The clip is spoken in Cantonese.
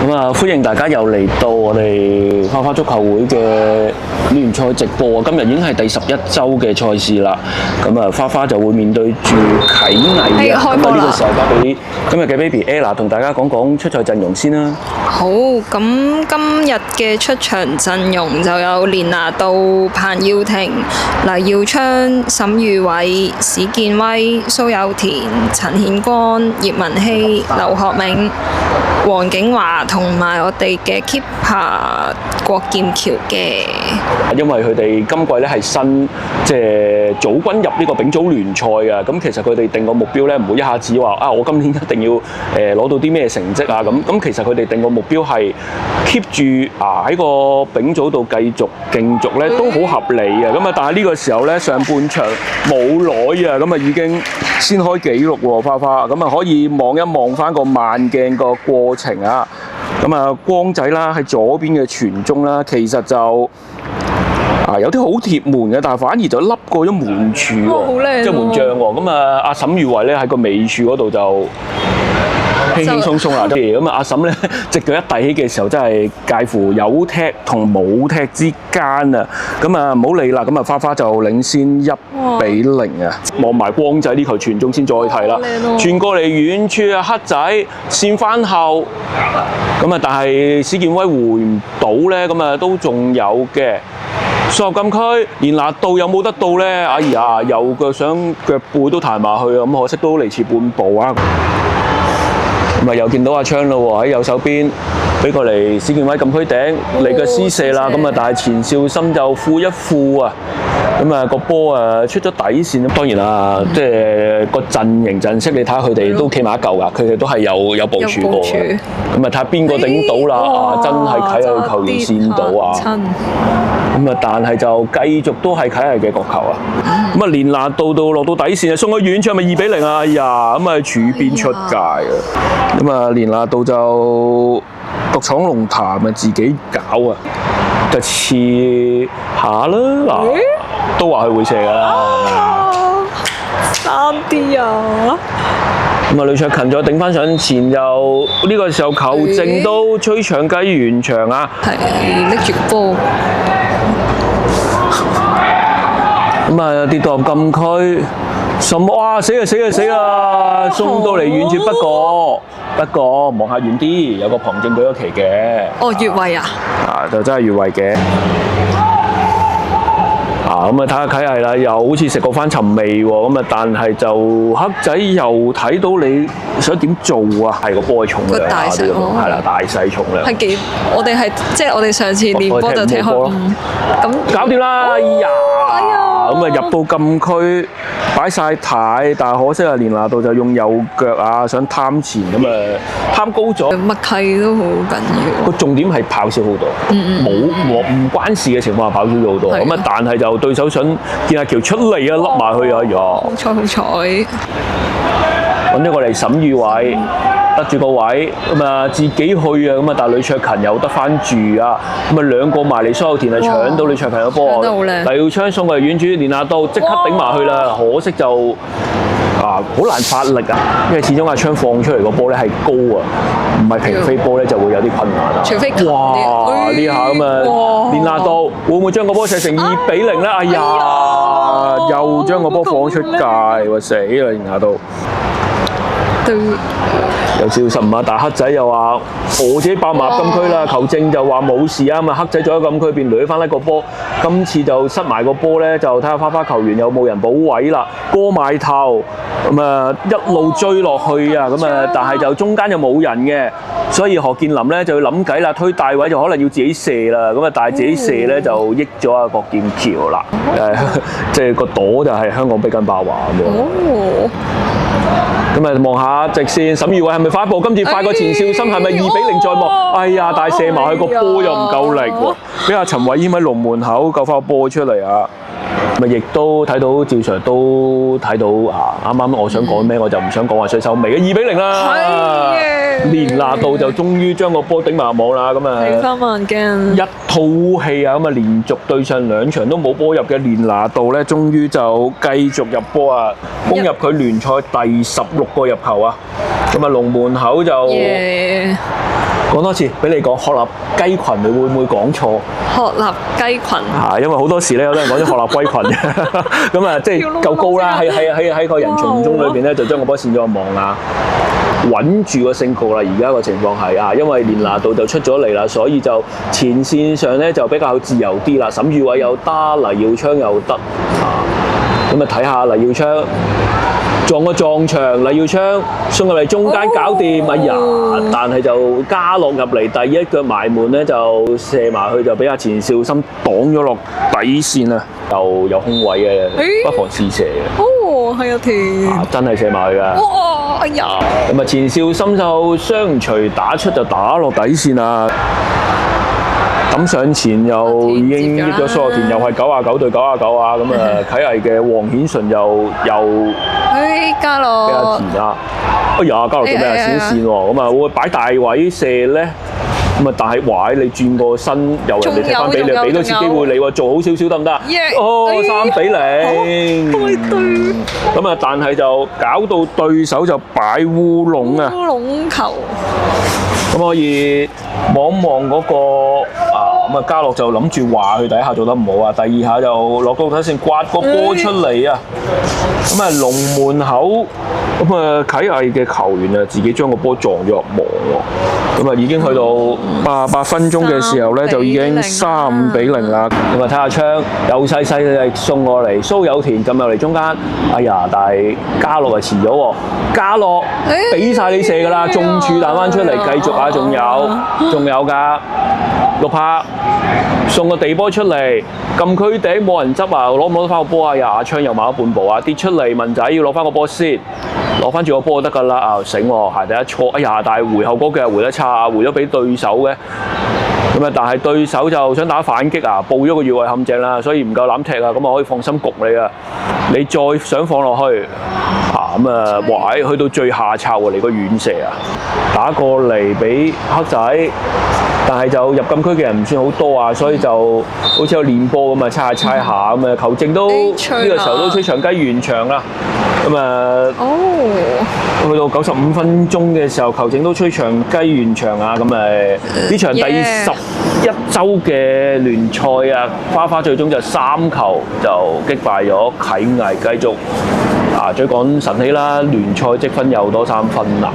咁啊，歡迎大家又嚟到我哋花花足球會嘅聯賽直播啊！今日已經係第11週嘅賽事啦。咁啊，花花就會面對住啟藝啊。咁啊，呢個時候交俾今日嘅 Baby Ella 同大家講講出賽陣容先啦。好，咁今日嘅出場陣容就有連拿度、彭耀廷、黎耀昌、沈宇偉、史建威、蘇有田、陳顯光、葉文希、劉學明、黃景華同埋我哋嘅 keeper 郭劍橋嘅。因為佢哋今季咧係新即係組軍入呢個丙組聯賽啊，咁其實佢哋定個目標咧，唔會一下子話啊，我今年一定要攞到啲咩成績啊咁其實佢哋定個目標係 keep 住喺個丙組度繼續競逐咧，都好合理啊。咁啊，但係呢個時候咧，上半場冇耐啊，咁啊已經先開紀錄喎，花花咁啊可以望一望翻個慢鏡個過程啊。咁啊，光仔啦喺左邊嘅傳中啦，其實就有啲好貼門嘅，但係反而就凹過咗門柱喎，即係門將喎。咁啊，阿沈宇偉咧喺個尾柱嗰度就輕輕鬆鬆啦。咁啊，阿沈咧隻腳一遞起嘅時候，真係介乎有踢同冇踢之間啊。咁啊，唔好理啦。咁啊，花花就領先1-0啊。望埋光仔呢球傳中先再睇啦。傳過嚟遠處啊，黑仔線翻後。咁啊，但係史建威回唔到咧，咁啊都仲有嘅。輸入禁區，連拿度有冇得到咧？哎呀，右腳想腳背都彈埋去啊！咁可惜都嚟遲半步啊！咁啊，又見到阿昌咯喎，喺右手邊俾過嚟史建威禁區頂嚟個施射啦！咁啊，但係錢少森就負一負啊！咁啊，個波出咗底線。當然啦，即係個陣型陣式，你睇下佢哋都企埋一嚿㗎，佢哋都係有部署過嘅。咁啊，睇下邊個頂到啦！真係啟藝球員線到啊！咁啊，但係就繼續都係啟藝嘅角球啊！咁啊，連拿度落到底線啊，送去遠處係咪2-0啊？哎呀，咁啊柱邊出界啊！咁啊，連拿度就獨闖龍潭啊，自己搞啊，就試下啦嗱，都話佢會射㗎啦，爭啲啊！咁啊，呂卓勤再頂翻上前，又呢個時候球證都吹長雞完場啊！係拎住波。咁啊，跌到入禁區，哇死啊！送到嚟遠處，不過望下遠啲，有個旁證舉咗旗嘅。哦，越位啊！就真係越位嘅。咁啊睇下啟藝啦，又好似食過翻尋味喎。咁啊，但係就黑仔又睇到你想點做啊？係個波重量啊，啲咁係啦，大細重量。係幾？我哋係即係我哋上次練波就踢開5，咁搞掂啦！哎呀！咁啊入到禁區擺晒軚，但係可惜啊，連拿度就用右腳啊，想貪前咁啊，貪高咗。默契都好緊要。個重點係跑少好多，唔關事嘅情況下跑少咗好多。咁啊，但係就對手想見阿橋出嚟啊，笠埋去啊，哎呀！好彩！揾咗過嚟沈宇偉。得住個位，咁啊自己去啊，咁啊但係呂卓勤又得翻住啊，咁啊兩個埋嚟，蘇有田係搶到呂卓勤嘅波，黎耀昌送過嚟遠處，連拿度即刻頂埋去啦，可惜就好難發力啊，因為始終阿昌放出嚟個波咧係高啊，唔係平飛波咧就會有啲困難啊。除非哇！呢下咁啊，連拿度會唔會將個波射成2-0咧？哎呀，又將個波放出界，哇死啦！連拿度。有少少失誤啊！但係黑仔又話我自己爆埋禁區啦，球證就話冇事啊嘛。黑仔咗喺禁區邊掠翻一個波，今次就失埋個波咧，就睇下花花球員有冇人補位啦。過埋頭咁啊，一路追落去啊，咁啊，但係就中間又冇人嘅，所以何建林咧就要諗計啦，推大位就可能要自己射啦。咁啊，但係自己射咧就益咗阿郭劍橋啦。即係個朵就係香港碧根爆華咁樣。咁啊，望下直線，沈宇偉係咪快一步？今次快過錢少森，係咪2-0在望？哎呀，但係射埋去個波又唔夠力喎，俾阿陳偉謙喺龍門口救翻個波出嚟啊！咪亦都睇到趙 Sir 都睇到啱啱我想講咩我就唔想講話水手尾嘅2-0啦，連拿度就終於將個波頂埋網啦，咁啊睇翻慢鏡一套戲啊，咁啊連續對上2場都冇波入嘅連拿度咧，終於就繼續入波啊，攻入佢聯賽第16個入球啊，咁啊龍門口就講多次，俾你講鶴立雞群，你會唔會講錯？鶴立雞群。因為好多時咧，有啲人講咗鶴立龜群嘅，咁啊，即係夠高啦，喺個人群中裏邊咧，就將個波扇咗個網啊，穩住個勝局啦。而家個情況係啊，因為連拿度就出咗嚟啦，所以就前線上咧就比較自由啲啦。沈宇偉又得，黎耀昌又得啊，咁啊睇下黎耀昌。撞個撞牆，黎耀昌送入嚟中間搞掂，哎呀！但係就加落入嚟第一腳埋門咧，就射埋去，就俾阿錢少森擋咗落底線啊！又有空位嘅，不妨試射嘅。哦，係啊，田。真係射埋去㗎。哇！哎呀！咁啊，錢少森就雙錘打出就打落底線啦。咁上前又已經益咗蘇有田，又係99對99啊！咁啊，啟藝嘅黃顯純又加樂俾阿田啊！哎呀，加樂做咩啊？閃線喎！咁啊，會擺大位射咧？咁啊，但係話你轉個身，由人哋踢翻俾你，俾多次機會你喎，做好少少得唔得？哦，3-0。咁啊，但係就搞到對手就擺烏龍啊！烏龍球。咁可以望望嗰個咁啊，嘉樂就諗住話佢第一下做得唔好啊，第二下就落高底線刮個波出嚟啊！咁啊，龍門口咁啊，啟藝嘅球員啊，自己將個波撞咗入網喎。咁啊，已經去到88分鐘嘅時候咧，就已經3-0啦。咁啊，睇下槍又細細力送過嚟，蘇有田撳入嚟中間，哎呀！但係嘉樂係遲咗喎，嘉樂俾晒你射㗎啦，中柱彈翻出嚟，繼續啊，仲有㗎。陸柏送個地波出嚟，禁區頂冇人執啊，攞唔攞得翻個波啊？阿昌又慢咗半步啊，跌出嚟，文仔要攞翻個波先，攞翻住個波就得㗎啦。啊，醒喎，鞋底一錯，哎呀！但係回後嗰腳回得差，回咗俾對手嘅。咁啊，但係對手就想打反擊啊，報咗個越位陷阱啦，所以唔夠膽踢啊，咁啊可以放心焗你啊。你再想放落去咁啊，哇！去到最下策喎，嚟個遠射啊，打過嚟俾黑仔。但係就入禁區嘅人唔算好多啊，所以就好似有練波咁啊，猜下咁啊，球證都呢個時候都吹長雞完場啦。咁啊，去到95分鐘嘅時候，球證都吹長雞完場啊。咁呢場第11週嘅聯賽啊，花花最終就3球就擊敗咗啟藝，繼續追趕神起啦，聯賽積分又多3分啦。